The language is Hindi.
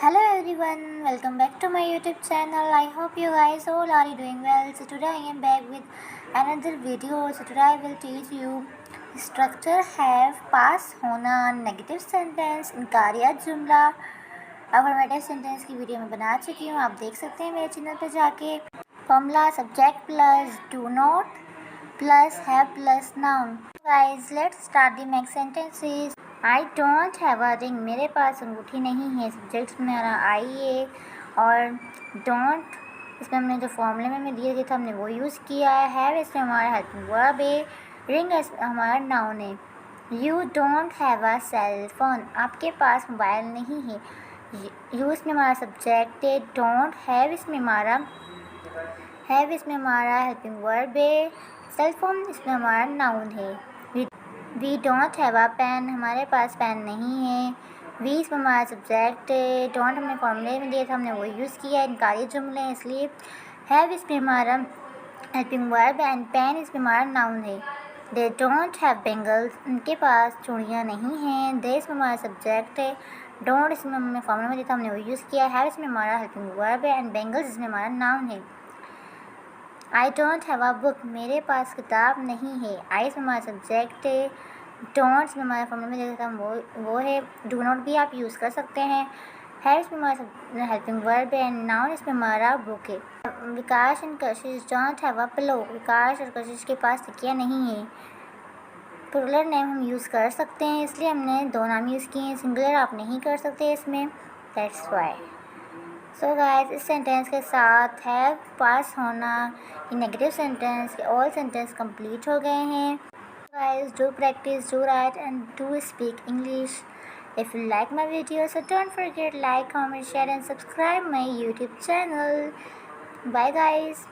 Hello everyone, welcome back to my YouTube channel. I hope you guys all are doing well. So today I am back with another video. So today I will teach you structure have, पास होना, नेगेटिव सेंटेंस, इनकारिया जुमला। अफर्मेटिव सेंटेंस की वीडियो मैं बना चुकी हूँ, आप देख सकते हैं मेरे चैनल पर जाके। Formula subject plus do not plus have plus noun. Guys let's start the next sentences. I don't have a ring, मेरे पास अंगूठी नहीं है। सब्जेक्ट्स में हमारा आई है और डोंट इसमें हमने जो फॉर्मूले में दिया गया था हमने वो यूज़ किया है। हैव इसमें हमारा हेल्पिंग वर्ब है। रिंग हमारा नाउन है। You don't have a cell phone, आपके पास मोबाइल नहीं है। यू इसमें हमारा सब्जेक्ट है। डोंट हैव इसमें हमारा हेल्पिंग वर्ब है। सेल फोन इसमें हमारा नाउन है। We don't have a pen, हमारे पास पेन नहीं है। वी इसमें हमारा सब्जेक्ट है। डोंट हमने फॉर्मूले में दिया था हमने वो यूज़ किया है। इनकारी जुमले हैं इसलिए। हैव इसमें हमारा हेल्पिंग वर्ब एंड पेन इसमें हमारा नाउन है। दे डोंट हैव बेंगल्स, उनके पास चूड़ियाँ नहीं हैं। दे इसमें हमारा सब्जेक्ट है। डोंट इसमें हमने फॉर्मूले में दिया था हमने वो यूज़ किया है। हैव इसमें हमारा हेल्पिंग वर्ब है एंड बेंगल्स इसमें हमारा नाउन है। I don't have a book, मेरे पास किताब नहीं है। आई इसमें हमारा सब्जेक्ट है। डोंट्स में हमारा फॉर्मूला में देखा हम वो है। डू नॉट भी आप यूज़ कर सकते हैं। है इसमें हमारा हेल्पिंग वर्ब है एंड नाउन इसमें हमारा बुक है। विकास and Kashish don't have a pillow, विकास और कशिश के पास तकिया नहीं है। प्लूरल नेम हम यूज़ कर सकते हैं इसलिए हमने दो नाम यूज़ किए हैं। सिंगुलर आप नहीं कर सकते इसमें, दैट्स वाई। सो गाइस इस सेंटेंस के साथ हैव पास होना ये नेगेटिव सेंटेंस के ऑल सेंटेंस कंप्लीट हो गए हैं। Guys, do practice, do write and do speak English. If you like my video, so don't forget like, comment, share and subscribe my YouTube channel. Bye guys.